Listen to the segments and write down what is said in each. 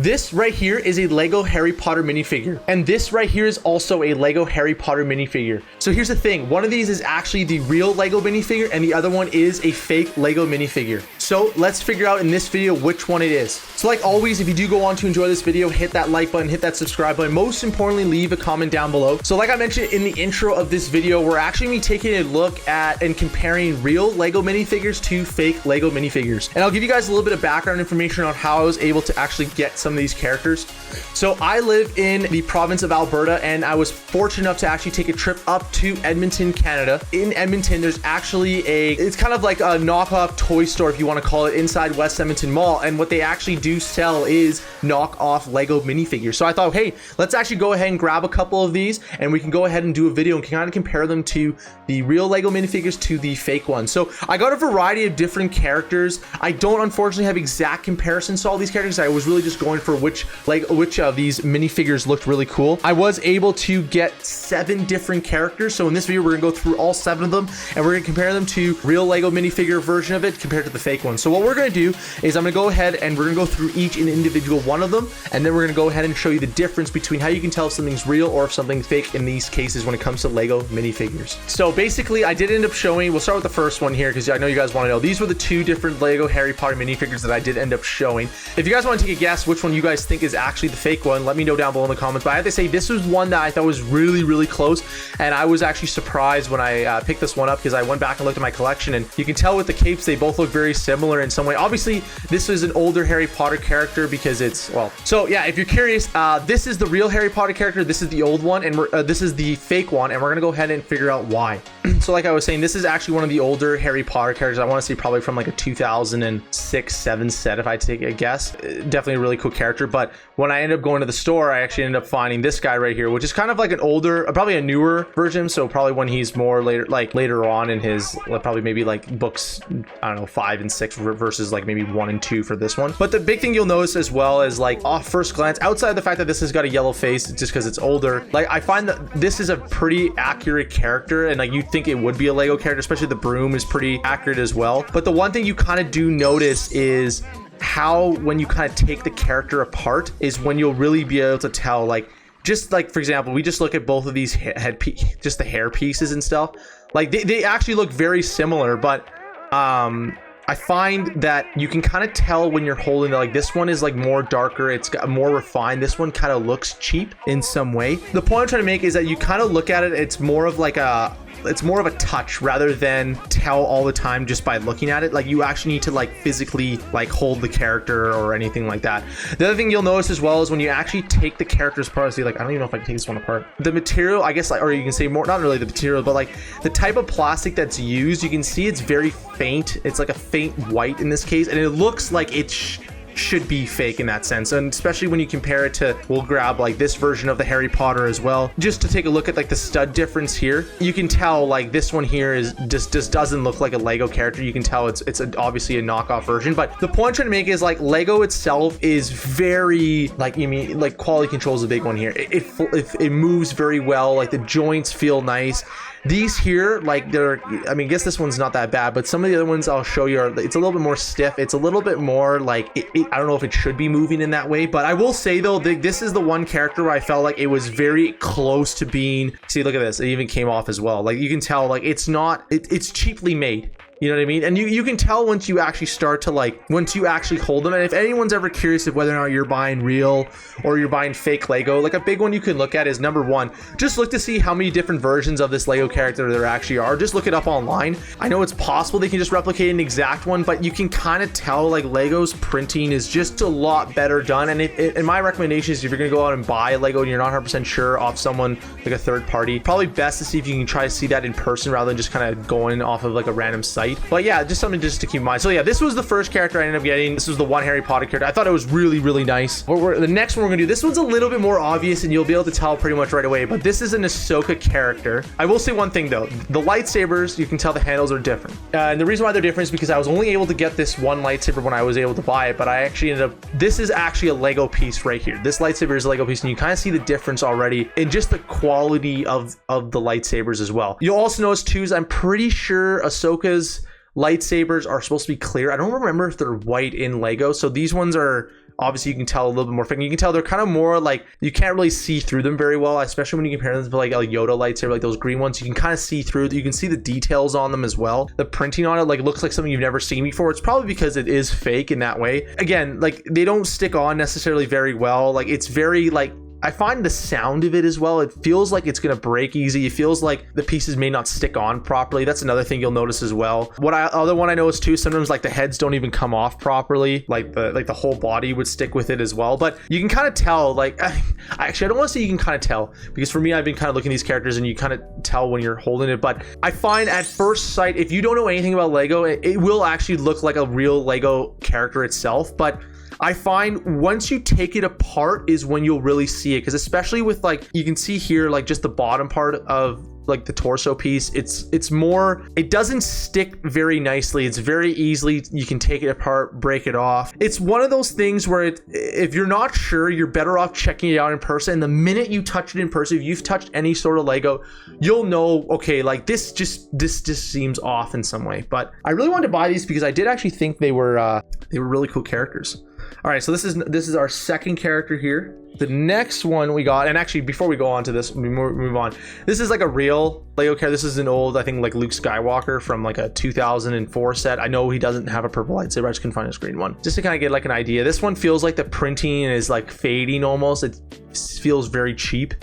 This right here is a Lego Harry Potter minifigure, and this right here is also a Lego Harry Potter minifigure. So here's the thing, one of these is actually the real Lego minifigure and the other one is a fake Lego minifigure. So let's figure out in this video which one it is. So like always, if you do go on to enjoy this video, hit that like button, hit that subscribe button. Most importantly, leave a comment down below. So like I mentioned in the intro of this video, we're actually gonna be taking a look at and comparing real Lego minifigures to fake Lego minifigures. And I'll give you guys a little bit of background information on how I was able to actually get some of these characters. So I live in the province of Alberta, and I was fortunate enough to actually take a trip up to Edmonton, Canada. In Edmonton, there's actually it's kind of like a knockoff toy store, if you want to call it, inside West Edmonton Mall. And what they actually do sell is knockoff Lego minifigures. So I thought, hey, let's actually go ahead and grab a couple of these and we can go ahead and do a video and kind of compare them to the real Lego minifigures to the fake ones. So I got a variety of different characters. I don't unfortunately have exact comparisons to all these characters. I was really just going for which of these minifigures looked really cool. I was able to get 7 different characters. So in this video, we're gonna go through all 7 of them and we're gonna compare them to real Lego minifigure version of it compared to the fake one. So what we're gonna do is I'm gonna go ahead and we're gonna go through each and individual one of them, and then we're gonna go ahead and show you the difference between how you can tell if something's real or if something's fake in these cases when it comes to Lego minifigures. So basically, I did end up showing, we'll start with the first one here because I know you guys want to know. These were the 2 different Lego Harry Potter minifigures that I did end up showing. If you guys want to take a guess which one you guys think is actually the fake one, let me know down below in the comments. But I have to say, this was one that I thought was really close, and I was actually surprised when I picked this one up because I went back and looked at my collection, and you can tell with the capes they both look very similar in some way. Obviously, this is an older Harry Potter character because it's, well, so yeah, if you're curious, this is the real Harry Potter character, this is the old one, and this is the fake one, and we're gonna go ahead and figure out why. So like I was saying, this is actually one of the older Harry Potter characters. I want to say probably from like a 2006-7 set, if I take a guess. Definitely a really cool character. But when I ended up going to the store, I actually ended up finding this guy right here, which is kind of like an older, probably a newer version. So probably when he's more later on in his, probably maybe like books, I don't know, 5 and 6 versus like maybe 1 and 2 for this one. But the big thing you'll notice as well is, like, off first glance, outside of the fact that this has got a yellow face just because it's older, like I find that this is a pretty accurate character, and like you'd think it would be a Lego character, especially the broom is pretty accurate as well. But the one thing you kind of do notice is how when you kind of take the character apart is when you'll really be able to tell, like, just like, for example, we just look at both of these just the hair pieces and stuff, like they actually look very similar, but I find that you can kind of tell when you're holding it, like this one is like more darker, it's got more refined, this one kind of looks cheap in some way. The point I'm trying to make is that you kind of look at it, it's more of a touch rather than tell all the time just by looking at it. Like you actually need to like physically like hold the character or anything like that. The other thing you'll notice as well is when you actually take the characters apart, see, like, I don't even know if I can take this one apart. The material, I guess, like, or you can say more, not really the material, but like the type of plastic that's used, you can see it's very faint. It's like a faint white in this case, and it looks like it should be fake in that sense. And especially when you compare it to, we'll grab like this version of the Harry Potter as well, just to take a look at like the stud difference here. You can tell like this one here is just doesn't look like a Lego character. You can tell it's obviously a knockoff version. But the point I'm trying to make is, like, Lego itself is very, like, you mean like quality control is a big one here. It moves very well, like the joints feel nice. These here, like, they're, I mean, I guess this one's not that bad, but some of the other ones I'll show you are, it's a little bit more stiff. It's a little bit more like, I don't know if it should be moving in that way, but I will say though, this is the one character where I felt like it was very close to being, see, look at this. It even came off as well. Like you can tell, like it's not, it's cheaply made. You know what I mean? And you can tell once you actually start to, like, once you actually hold them. And if anyone's ever curious of whether or not you're buying real or you're buying fake Lego, like a big one you can look at is, number one, just look to see how many different versions of this Lego character there actually are. Just look it up online. I know it's possible they can just replicate an exact one, but you can kind of tell like Lego's printing is just a lot better done. And my recommendation is, if you're gonna go out and buy a Lego and you're not 100% sure off someone like a third party, probably best to see if you can try to see that in person rather than just kind of going off of like a random site. But yeah, just something just to keep in mind. So yeah, this was the first character I ended up getting. This was the one Harry Potter character. I thought it was really nice. The next one we're gonna do, this one's a little bit more obvious and you'll be able to tell pretty much right away, but this is an Ahsoka character. I will say one thing though, the lightsabers, you can tell the handles are different. And the reason why they're different is because I was only able to get this one lightsaber when I was able to buy it, but I actually ended up, this is actually a Lego piece right here. This lightsaber is a Lego piece, and you kind of see the difference already in just the quality of the lightsabers as well. You'll also notice too, is I'm pretty sure Ahsoka's lightsabers are supposed to be clear. I don't remember if they're white in Lego, so these ones are obviously you can tell a little bit more fake. You can tell they're kind of more like, you can't really see through them very well, especially when you compare them to like a Yoda lightsaber, like those green ones. You can kind of see through, you can see the details on them as well. The printing on it like looks like something you've never seen before. It's probably because it is fake in that way. Again, like they don't stick on necessarily very well. Like it's very like, I find the sound of it as well, it feels like it's gonna break easy. It feels like the pieces may not stick on properly. That's another thing you'll notice as well. Other one I noticed too, sometimes like the heads don't even come off properly. Like the whole body would stick with it as well. But you can kind of tell, like, actually I don't want to say you can kind of tell, because for me, I've been kind of looking at these characters and you kind of tell when you're holding it. But I find at first sight, if you don't know anything about Lego, it will actually look like a real Lego character itself. But I find once you take it apart is when you'll really see it, because especially with like, you can see here like just the bottom part of like the torso piece, it's more, it doesn't stick very nicely. It's very easily, you can take it apart, break it off. It's one of those things where if you're not sure, you're better off checking it out in person. And the minute you touch it in person, if you've touched any sort of Lego, you'll know, okay, like this just seems off in some way. But I really wanted to buy these because I did actually think they were really cool characters. All right, so this is our second character here. The next one we got, and actually before we go on to this, we move on. This is like a real Lego character. This is an old, I think like Luke Skywalker from like a 2004 set. I know he doesn't have a purple lightsaber. I just couldn't find his green one. Just to kind of get like an idea. This one feels like the printing is like fading almost. It feels very cheap.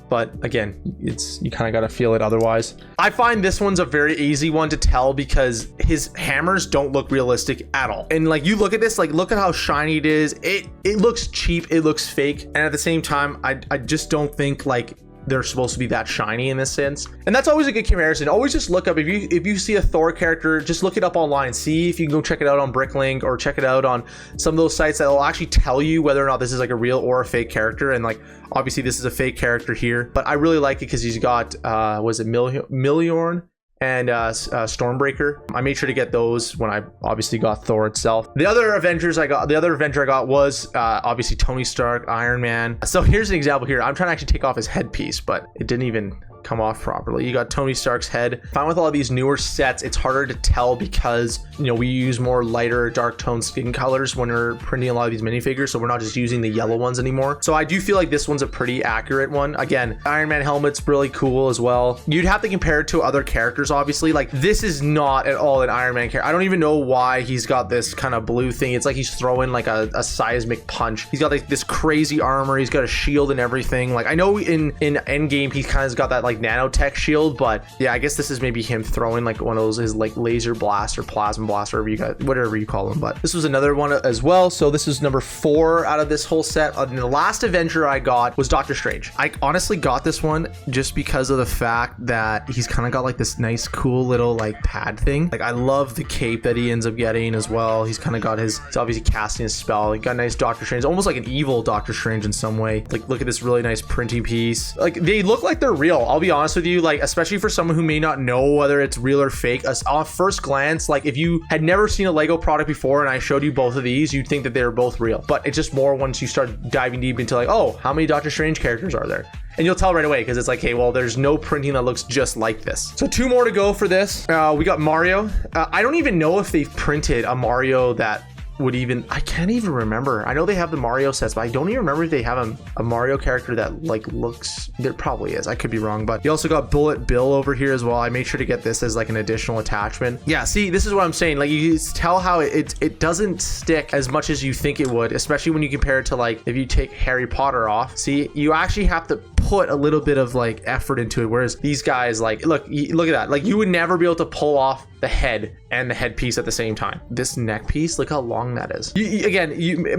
But again, you kind of got to feel it otherwise. I find this one's a very easy one to tell because his hammers don't look realistic at all. And like you look at this, like look at how shiny it is. It looks cheap, it looks fake. And at the same time, I just don't think like they're supposed to be that shiny in this sense. And that's always a good comparison. Always just look up, if you see a Thor character, just look it up online. See if you can go check it out on Bricklink or check it out on some of those sites that will actually tell you whether or not this is like a real or a fake character. And like, obviously this is a fake character here, but I really like it because he's got, was it Miliorn and Stormbreaker. I made sure to get those when I obviously got Thor itself. The other Avenger I got was obviously Tony Stark, Iron Man. So here's an example here. I'm trying to actually take off his headpiece, but it didn't even come off properly. You got Tony Stark's head. Found with all of these newer sets, it's harder to tell because, you know, we use more lighter dark tone skin colors when we're printing a lot of these minifigures, so we're not just using the yellow ones anymore. So I do feel like this one's a pretty accurate one. Again, Iron Man helmet's really cool as well. You'd have to compare it to other characters, obviously. Like this is not at all an Iron Man character. I don't even know why he's got this kind of blue thing. It's like he's throwing like a seismic punch. He's got like this crazy armor. He's got a shield and everything. Like I know in Endgame he kind of got that like nanotech shield, but yeah, I guess this is maybe him throwing like one of those, his like laser blast or plasma blast, whatever you call them. But this was another one as well. So this is number 4 out of this whole set. And the last Avenger I got was Doctor Strange. I honestly got this one just because of the fact that he's kind of got like this nice cool little like pad thing. Like I love the cape that he ends up getting as well. He's kind of got he's obviously casting his spell. He got a nice Doctor Strange, almost like an evil Doctor Strange in some way. Like look at this really nice printing piece. Like they look like they're real. I'll be honest with you, like especially for someone who may not know whether it's real or fake, on first glance, like if you had never seen a Lego product before and I showed you both of these, you'd think that they were both real. But it's just more once you start diving deep into like, oh, how many Doctor Strange characters are there? And you'll tell right away because it's like, hey, well, there's no printing that looks just like this. So 2 more to go for this. We got Mario. I don't even know if they've printed a Mario that would even, I can't even remember. I know they have the Mario sets, but I don't even remember if they have a Mario character that like looks, there probably is, I could be wrong. But you also got Bullet Bill over here as well. I made sure to get this as like an additional attachment. Yeah, see, this is what I'm saying. Like you tell how it doesn't stick as much as you think it would, especially when you compare it to like if you take Harry Potter off. See, you actually have to put a little bit of like effort into it, whereas these guys, like look at that, like you would never be able to pull off the head and the headpiece at the same time. This neck piece, look how long that is. Again,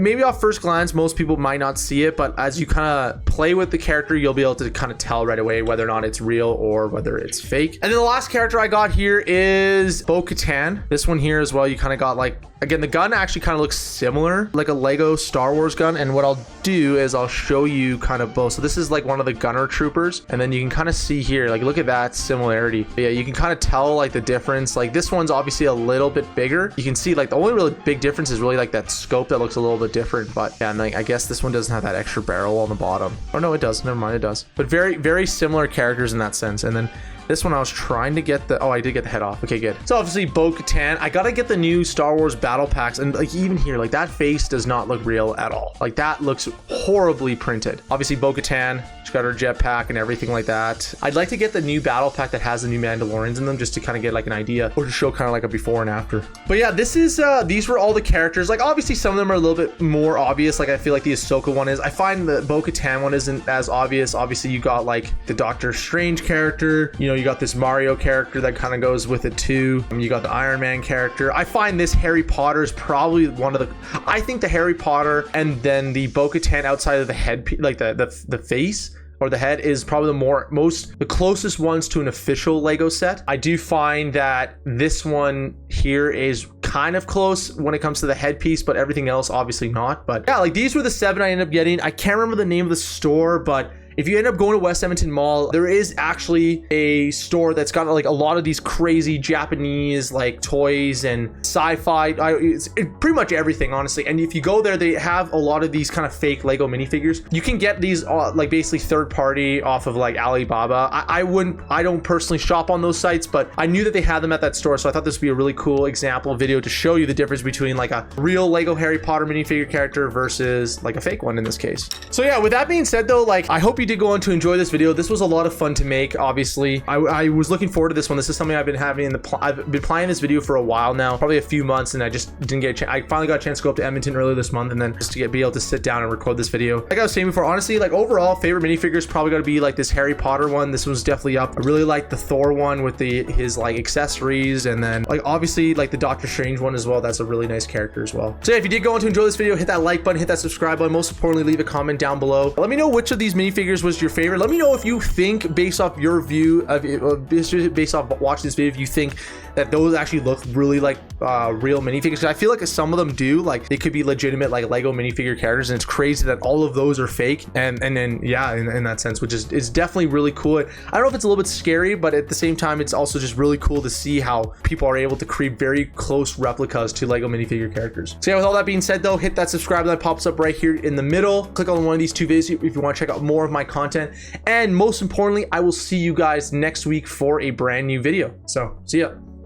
maybe off first glance most people might not see it, but as you kind of play with the character, you'll be able to kind of tell right away whether or not it's real or whether it's fake. And then the last character I got here is Bo-Katan. This one here as well, you kind of got like, again, the gun actually kind of looks similar, like a Lego Star Wars gun. And what I'll do is I'll show you kind of both. So this is like one of the gunner troopers. And then you can kind of see here, like, look at that similarity. But yeah, you can kind of tell like the difference. Like this one's obviously a little bit bigger. You can see like the only really big difference is really like that scope that looks a little bit different. But yeah, and like, I guess this one doesn't have that extra barrel on the bottom. Oh no, it does. Never mind, it does. But very, very similar characters in that sense. And then This one I was trying to get the, oh, I did get the head off. Okay, good. So obviously Bo-Katan. I gotta get the new Star Wars battle packs, and like even here, like that face does not look real at all. Like that looks horribly printed. Obviously Bo-Katan, she's got her jetpack and everything like that. I'd like to get the new battle pack that has the new Mandalorians in them, just to kind of get like an idea, or to show kind of like a before and after. But yeah, this is these were all the characters. Like obviously some of them are a little bit more obvious. Like I feel like the Ahsoka one is. I find the Bo-Katan one isn't as obvious. Obviously you got like the Doctor Strange character, you know, you got this Mario character that kind of goes with it too. You got the Iron Man character. I find this Harry Potter is probably one of the, I think the Harry Potter and then the Bo-Katan outside of the head, like the face or the head, is probably the closest ones to an official Lego set. I do find that this one here is kind of close when it comes to the headpiece, but everything else obviously not. But yeah, like these were the 7 I ended up getting. I can't remember the name of the store, but if you end up going to West Edmonton Mall, there is actually a store that's got like a lot of these crazy Japanese like toys and sci-fi. It's pretty much everything, honestly. And if you go there, they have a lot of these kind of fake Lego minifigures. You can get these like basically third party off of like Alibaba. I don't personally shop on those sites, but I knew that they had them at that store. So I thought this would be a really cool example video to show you the difference between like a real Lego Harry Potter minifigure character versus like a fake one in this case. So yeah, with that being said though, like I hope you did go on to enjoy this video. This was a lot of fun to make. Obviously I was looking forward to this one. This is something I've been having in I've been planning this video for a while now, probably a few months, and I just didn't get a chance. I finally got a chance to go up to Edmonton earlier this month, and then just to be able to sit down and record this video. Like I was saying before, honestly, like overall favorite minifigures probably got to be like this Harry Potter one. This was definitely up. I really like the Thor one with his like accessories, and then like obviously like the Doctor Strange one as well. That's a really nice character as well. So yeah, if you did go on to enjoy this video, hit that like button, hit that subscribe button. Most importantly, leave a comment down below. Let me know which of these minifigures was your favorite. Let me know if you think, based off your view of it, based off watching this video, if you think that those actually look really like real minifigures. I feel like some of them do, like they could be legitimate like Lego minifigure characters, and it's crazy that all of those are fake. And then yeah, in that sense, which is definitely really cool. I don't know if it's a little bit scary, but at the same time, it's also just really cool to see how people are able to create very close replicas to Lego minifigure characters. So yeah, with all that being said though, hit that subscribe button that pops up right here in the middle. Click on one of these two videos if you want to check out more of my content. And most importantly, I will see you guys next week for a brand new video. So see ya.